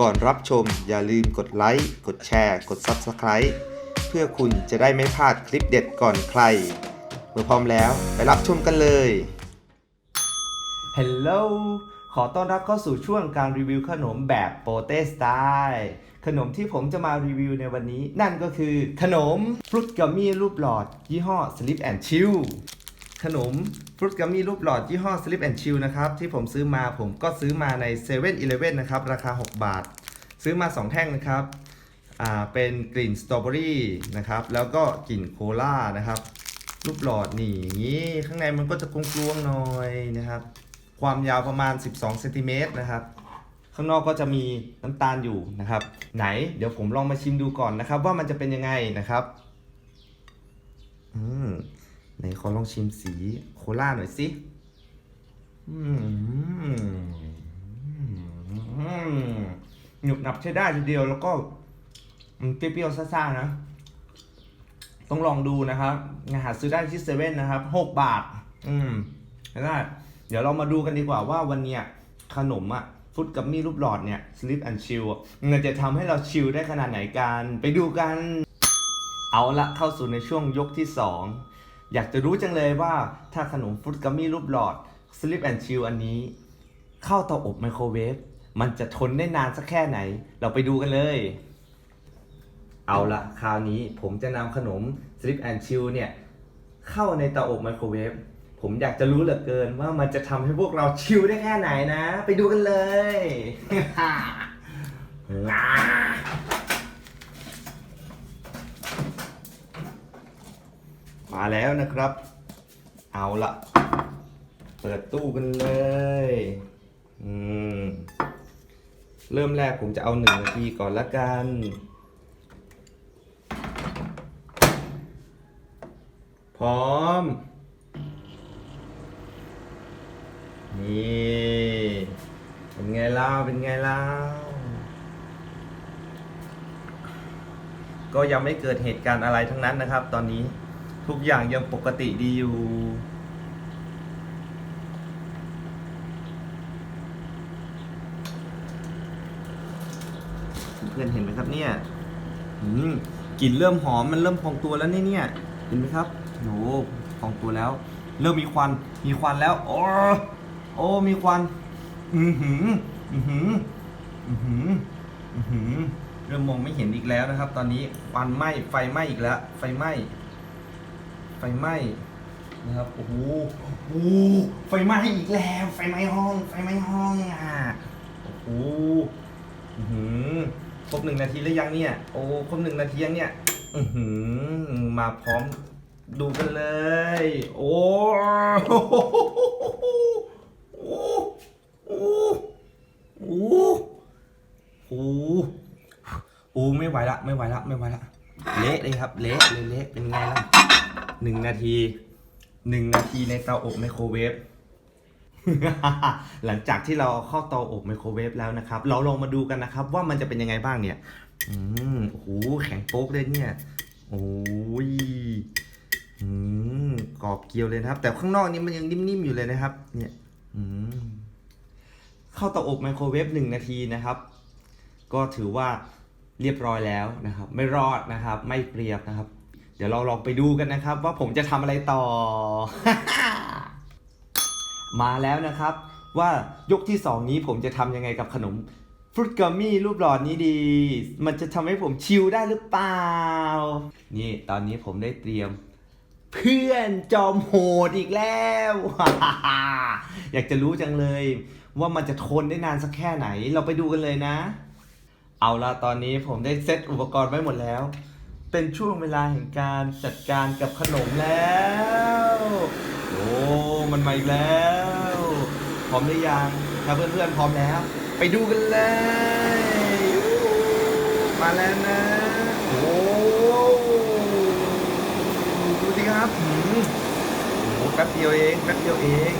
ก่อนรับชมอย่าลืมกดไลค์กดแชร์กด Subscribe เพื่อคุณจะได้ไม่พลาดคลิปเด็ดก่อนใครเมื่อพร้อมแล้วไปรับชมกันเลย Hello ขอต้อนรับเข้าสู่ช่วงการรีวิวขนมแบบโปเต้สไตล์ขนมที่ผมจะมารีวิวในวันนี้นั่นก็คือขนมฟรุตกัมมี่รูปหลอดยี่ห้อ Slip and Chill ขนมฟรุตกัมมี่รูปหลอดยี่ห้อ Slip and Chill นะครับที่ผมซื้อมาผมก็ซื้อมาใน 7-Eleven นะครับราคา6 บาทซื้อมา2แท่งนะครับเป็นกลิ่นสตรอเบอรี่นะครับแล้วก็กลิ่นโคลานะครับรูปหลอดนี่อย่างนี้ข้างในมันก็จะกลวงๆหน่อยนะครับความยาวประมาณ12 เซนติเมตรนะครับข้างนอกก็จะมีน้ำตาลอยู่นะครับไหนเดี๋ยวผมลองมาชิมดูก่อนนะครับว่ามันจะเป็นยังไงนะครับไหนขอลองชิมสีโคลาหน่อยสิหนุบหนับใช้ได้ทีเดียวแล้วก็เปรี้ยวๆซ่าๆนะต้องลองดูนะครับหาซื้อได้ที่7นะครับ6 บาทได้เดี๋ยวเรามาดูกันดีกว่าว่าวันเนี้ยขนมฟรุตกัมมี่รูปหลอดเนี่ย Slip and Chill มันจะทำให้เราชิลได้ขนาดไหนกันไปดูกันเอาละเข้าสู่ในช่วงยกที่2อยากจะรู้จังเลยว่าถ้าขนมฟรุตกัมมี่รูปหลอด Slip and Chill อันนี้เข้าเตาอบไมโครเวฟมันจะทนได้นานสักแค่ไหนเราไปดูกันเลยเอาละคราวนี้ผมจะนำขนม Slip and Chill เนี่ยเข้าในเตาอบไมโครเวฟผมอยากจะรู้เหลือเกินว่ามันจะทำให้พวกเราชิลได้แค่ไหนนะไปดูกันเลย มาแล้วนะครับเอาละเปิดตู้กันเลยเริ่มแรกผมจะเอา1 นาทีก่อนละกันพร้อมนี่เป็นไงเล่าก็ยังไม่เกิดเหตุการณ์อะไรทั้งนั้นนะครับตอนนี้ทุกอย่างยังปกติดีอยู่เพื่อนเห็นไหมครับเนี่ยกลิ่นเริ่มหอมมันเริ่มพองตัวแล้วเนี่ยเห็นไหมครับโอ้พองตัวแล้วเริ่มมีควันแล้วโอ้มีควันเริ่มมองไม่เห็นอีกแล้วนะครับตอนนี้ควันไหม้ไฟไหม้อีกแล้วไฟไหม้นะครับโอ้โหไฟไหม้อีกแล้วไฟไหม้ห้องโอ้โหครบ1 นาทีหรือยังเนี่ยโอ้ครบ1 นาทียังเนี่ยมาพร้อมดูกันเลยโอ้ไม่ไหวละเละเลยครับเละเป็นไงล่ะ1 นาทีในเตาอบไมโครเวฟ หลังจากที่เราเข้าเตาอบไมโครเวฟแล้วนะครับเราลองมาดูกันนะครับว่ามันจะเป็นยังไงบ้างเนี่ยโอ้โหแข็งโป๊กเลยเนี่ยโอ้ยกรอบเกลียวเลยนะครับแต่ข้างนอกนี้มันยังนิ่มๆอยู่เลยนะครับเนี่ยเข้าเตาอบไมโครเวฟ1 นาทีนะครับก็ถือว่าเรียบร้อยแล้วนะครับไม่รอดนะครับไม่เปรียบนะครับเดี๋ยวเราลองไปดูกันนะครับว่าผมจะทำอะไรต่อ มาแล้วนะครับว่ายกที่2นี้ผมจะทำยังไงกับขนมฟรุตกัมมี่รูปหลอดนี้ดีมันจะทำให้ผมชิลได้หรือเปล่านี่ตอนนี้ผมได้เตรียมเพื่อนจอมโหดอีกแล้ว อยากจะรู้จังเลยว่ามันจะทนได้นานสักแค่ไหนเราไปดูกันเลยนะเอาละตอนนี้ผมได้เซตอุปกรณ์ไว้หมดแล้วเป็นช่วงเวลาแห่งการจัดการกับขนมแล้วโอ้มันมาอีกแล้วพร้อมหรือยังถ้าเพื่อนๆพร้อมแล้วไปดูกันเลยมาแล้วนะโอ้ดูสิครับแป๊บเดียวเอง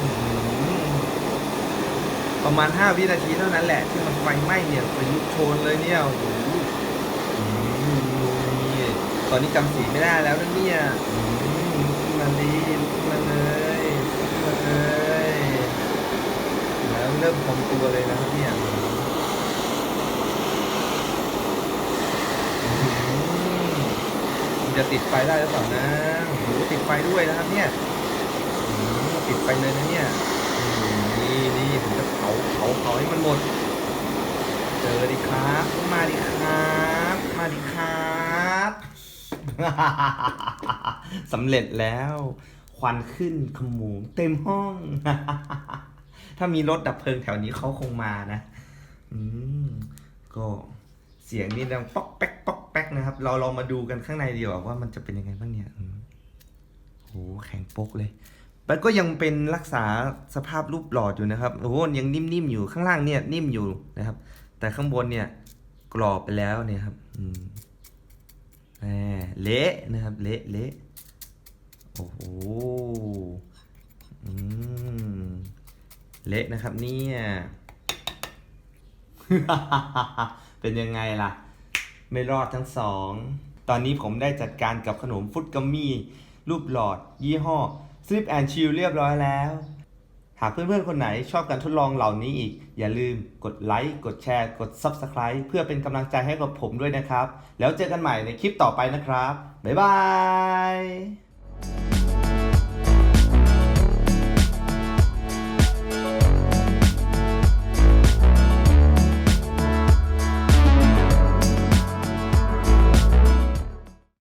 ประมาณ5 วินาทีเท่านั้นแหละที่มันไฟไหม้เนี่ยไฟลุกโชนเลยเนี่ยโอ้โหตอนนี้จำสีไม่ได้แล้วนะเนี่ยมาเลยแล้วเริ่มพองตัวเลยนะครับเนี่ย จะติดไฟได้หรือเปล่านะโอ้โหติดไฟด้วยนะครับเนี่ยติดไฟเลยนะเนี่ยนี่ผมจะเผาให้มันหมดเจอดิครับมาดิครับมาดิครับ สำเร็จแล้วควันขึ้นขโมงเต็มห้อง ถ้ามีรถดับเพลิงแถวนี้เขาคงมานะก็เสียงนี่ดังป๊อกแป๊กป๊อกแป๊กนะครับ เราลองมาดูกันข้างในดีกว่าว่ามันจะเป็นยังไงบ้างเนี่ยโหแข็งโป๊กเลยมันก็ยังเป็นรักษาสภาพรูปหลอดอยู่นะครับโอ้โหยังนิ่มๆอยู่ข้างล่างเนี่ยนิ่มอยู่นะครับ แต่ข้างบนเนี่ยกรอบไปแล้วเนี่ยครับเละนะครับเละโอ้โหเละนะครับเนี่ย เป็นยังไงล่ะไม่รอดทั้งสองตอนนี้ผมได้จัดการกับขนมฟุตกัมมี่รูปหลอดยี่ห้อ Sleep and Chill เรียบร้อยแล้วหากเพื่อนๆคนไหนชอบการทดลองเหล่านี้อีกอย่าลืมกดไลค์กดแชร์กด Subscribe เพื่อเป็นกำลังใจให้กับผมด้วยนะครับแล้วเจอกันใหม่ในคลิปต่อไปนะครับบ๊ายบาย